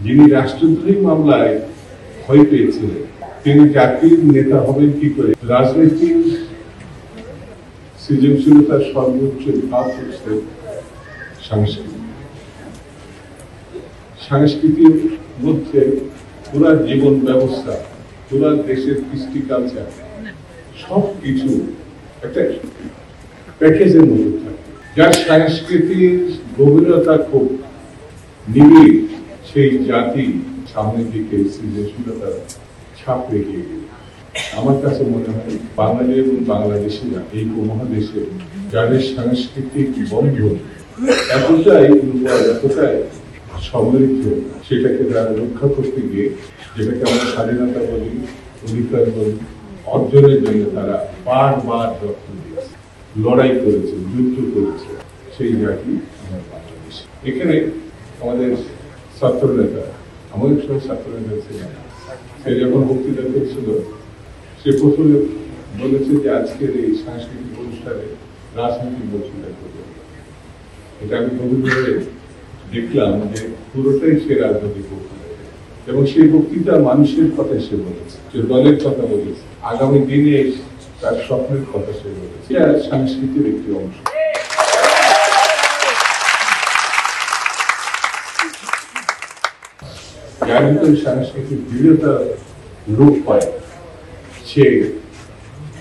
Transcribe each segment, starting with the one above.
যিনি রাষ্ট্রদ্রোহী মামলায় ভয় পেয়েছিলেন তিনি জাতির নেতা হবেন কি করে? রাজনীতির সৃজনশীলতার সর্বোচ্চ ধাপ হচ্ছে সংস্কৃতি। সংস্কৃতির মধ্যে পুরা জীবন ব্যবস্থা, পুরা দেশের কৃষ্টি কালচার সবকিছু একটা প্যাকেজের মধ্যে থাকে। যার সংস্কৃতির গভীরতা খুব নিবিড়, সেই জাতি সামনের দিকে সৃজনশীলতার ছাপ রেখে গেল। আমার কাছে মনে হয় বাঙালি এবং বাংলাদেশিরা এই উপমহাদেশে যাদের সাংস্কৃতিক বন্ধন এতটাই উর্বর, এতটাই সমৃদ্ধ, সেটাকে তারা রক্ষা করতে গিয়ে, যেটাকে আমরা স্বাধীনতা বলি, অধিকার বলি, অর্জনের জন্য তারা বারবার রক্ত দিয়েছে, লড়াই করেছে, যুদ্ধ করেছে। সেই জাতি আমার বাংলাদেশ। এখানে আমাদের ছাত্র নেতা, আমাদের সব ছাত্র নেতা ছিলেন, সে যখন বক্তৃতা করছিল সে প্রথমে বলেছে যে আজকের এই সাংস্কৃতিক অনুষ্ঠানে রাজনৈতিক বক্তৃতা করবে। এটা আমি গভীরভাবে দেখলাম যে পুরোটাই সে রাজনৈতিক বক্তৃতা, এবং সেই বক্তৃতা মানুষের কথা সে বলেছে, সে দলের কথা বলেছে, আগামী দিনে তার স্বপ্নের কথা সে বলেছে। আর সংস্কৃতির একটি অংশ। যার ভিতরে সাংস্কৃতিক দৃঢ়তা রূপ পায় সে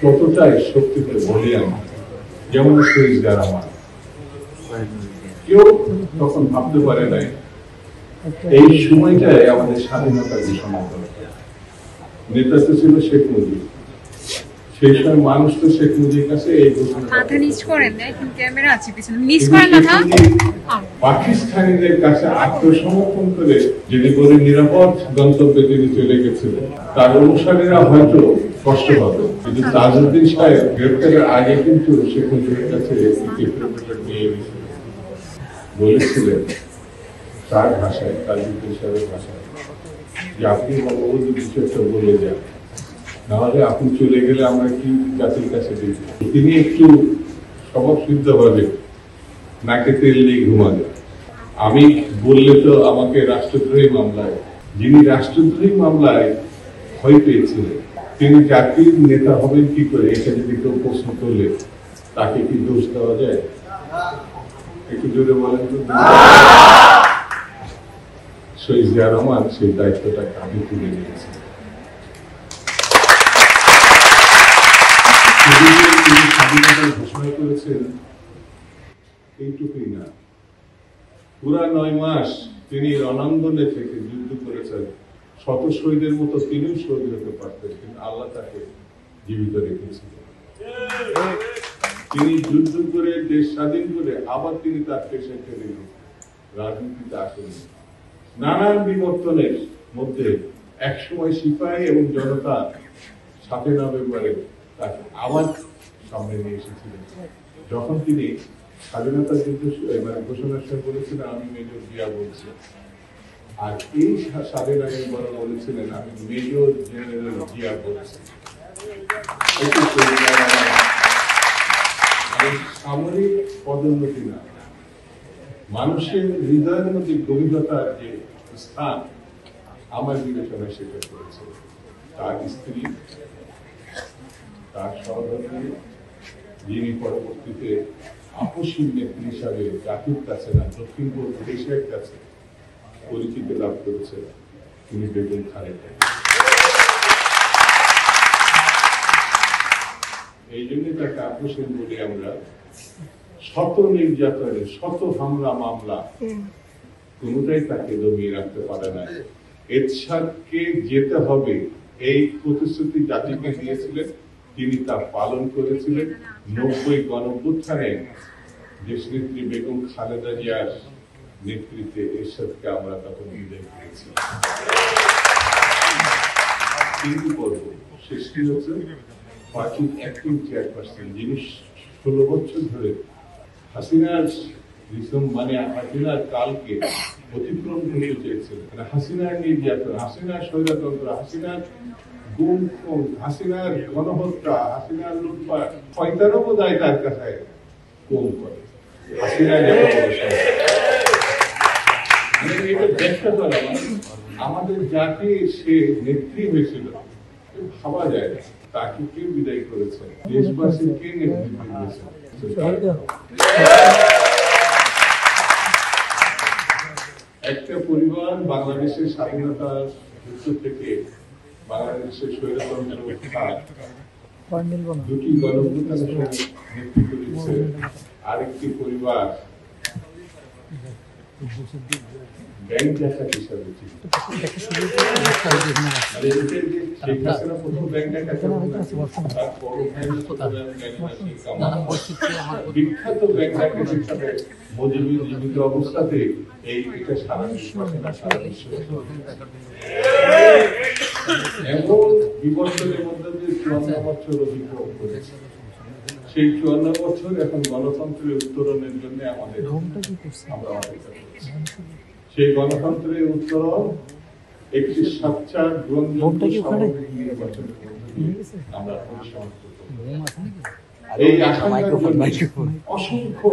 ততটাই শক্তিতে বলিয়ান। যেমন শহীদ আমার কেউ তখন ভাবতে পারে নাই এই সময়টায় আমাদের স্বাধীনতার ঘোষণা করে। নেতা তো ছিল শেখ মুজিব, সেই সময় মানুষ তো শেখ মুজিবের কাছে এই পাকিস্তানিদের কাছে আত্মসমর্পণ করে যিনি বলে নিরাপদ গন্তব্যে তিনি চলে গেছিলেন, তার অনুসারীরা হয়তো কষ্ট পাবে, কিন্তু তাজউদ্দিন সাহেব গ্রেপ্তারের আগে কিন্তু শেখ মুজিবের কাছে নিয়ে গেছিলেন, বলেছিলেন তার ভাষায়, তাজউদ্দিন সাহেবের ভাষায়, যে আপনি বঙ্গবন্ধু কিছু একটা বলে যান, নাহলে আপনি চলে গেলে আমরা কি জাতির কাছে দিই। তিনি একটু স্বভাবসিদ্ধ ভাবে নাকে তেল দিয়ে ঘুমাবে। আমি বললে তো আমাকে রাষ্ট্রদ্রোহী মামলায়, যিনি রাষ্ট্রদ্রোহী মামলায় ভয় পেয়েছিলেন তিনি জাতির নেতা হবেন কি করে? এটা যদি কেউ প্রশ্ন করলে তাকে কি দোষ দেওয়া যায়? একটু জোরে বলেন তো। শহীদ জিয়া রহমান সেই দায়িত্বটা কাঁধে তুলে নিয়েছে। তিনি স্বাধীনতার ঘোষণা করেছেন এইটুকুই না, পুরা 9 মাস তিনি রণাঙ্গনে থেকে যুদ্ধ করেছেন। শত শহীদের মতো তিনিও শহীদ হতে পারতেন, কিন্তু আল্লাহ তাকে জীবিত রেখেছিলেন। তিনি যুদ্ধ করে দেশ স্বাধীন করে আবার তিনি তার পেশায় ফিরে গেলেন, রাজনীতিতে আসেন। নানান বিবর্তনের মধ্যে একসময় সিপাহী এবং জনতা 7 নভেম্বরে তাকে আবার সামনে নিয়ে এসেছিলেন, যখন তিনি স্বাধীনতা যুদ্ধ ঘোষণার সময় বলেছিলেন আমি মেজর জিয়া বলছি, আর এই 7 নভেম্বর বলেছিলেন আমি মেজর জেনারেল জিয়া বলছি। সামরিক পদোন্নতি না, মানুষের হৃদয়ের মধ্যে গভীরতার যে স্থান আমার বিবেচনায় সেটা করেছে। তার স্ত্রী, তার সহধর্মী, যিনি পরবর্তীতে আপসীন নেত্রী হিসাবে জাতির কাছে না দক্ষিণ পূর্ব দেশের কাছে পরিচিতি লাভ করেছে, তিনি বেগম খালেদা। এই জন্য তাকে আপসীন বলে আমরা। শত নির্যাতনের, শত হামলা মামলা কোনটাই তাকে দমিয়ে রাখতে পারে না। এরশাদকে যেতে হবে এই প্রতিশ্রুতি জাতিকে দিয়েছিলেন, তিনি তা পালন করেছিলেন। 90 গণঅভ্যুত্থানে দেশনেত্রী বেগম খালেদা জিয়ার নেতৃত্বে এরশাদকে আমরা তখন বিদায় করেছি। কিন্তু পর্ব শেষটি হচ্ছে পার্টির অ্যাক্টিং চেয়ারপারসন, যিনি 16 বছর ধরে হাসিনার হাসিনার কালকে অতিক্রম করতে চেয়েছিলেন। হাসিনার নির্যাতন, হাসিনার স্বৈরতন্ত্র, হাসিনার গুম খুন, হাসিনার গণহত্যা, হাসিনার লুটপাট, 45 দায় তার কাছে কম করে। হাসিনা মানে এটা ব্যাখ্যা করা মানে আমাদের যাকে সে নেত্রী হয়েছিল ভাবা যায় না, তাকে কে বিদায় করেছে, দেশবাসী কে নেতৃত্ব দিয়েছে। একটা পরিবার বাংলাদেশের স্বাধীনতার যুদ্ধ থেকে বাংলাদেশের স্বৈরতন্ত্র দুটি গণঅভ্যুত্থানের নেতৃত্ব দিচ্ছে, আরেকটি পরিবার ব্যাংক ডাকাত হিসাবে বিখ্যাত ব্যাংক ডাকাত হিসাবে মজুরি জীবিত অবস্থাতে এটা সারা এমন বিবর্তনের মধ্যে দিয়ে 54 বছর অতিক্রম করেছে। সেই 54 বছর এখন গণতন্ত্রের উত্তরণের জন্য আমাদের আমরা অপেক্ষা করছি। সেই গণতন্ত্রের উত্তরণ একটি স্বচ্ছ গ্রহণযোগ্য স্বাভাবিক নির্বাচনের মধ্যে দিয়ে আমরা পরিসমাপ্ত করব। এই আশঙ্কার জন্য অসংখ্য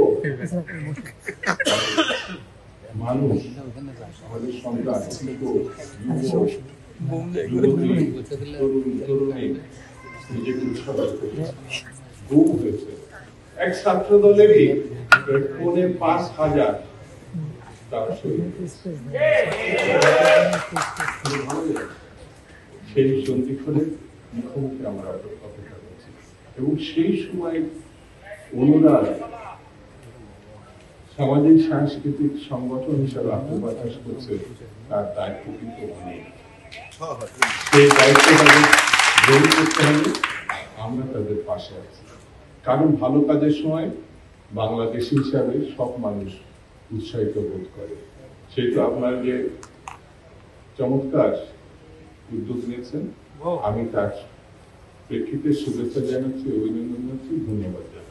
মানুষ, আমাদের সন্তান, তরুণী নিজেকে উৎসর্গ করেছে, গুম হয়েছে। এক ছাত্র দলেরই ৫,৫০০ তার শহীদ। সেই সন্ধিক্ষণের মুখোমুখি আমরা অপেক্ষা করছি এবং সেই সময় অনুরাগ সামাজিক সাংস্কৃতিক সংগঠন হিসাবে আত্মপ্রকাশ করছে, তার দায়িত্ব কিন্তু অনেক। সেই দায়িত্বটাকে গ্রহণ করতে হবে, আমরা তাদের পাশে আছি। কারণ ভালো কাজের সময় বাংলাদেশী হিসাবে সব মানুষ উৎসাহিত বোধ করে। সেহেতু আপনার যে চমৎকার উদ্যোগ নিয়েছেন, আমি তার প্রেক্ষিতে শুভেচ্ছা জানাচ্ছি, অভিনন্দন জানাচ্ছি, ধন্যবাদ জানাচ্ছি।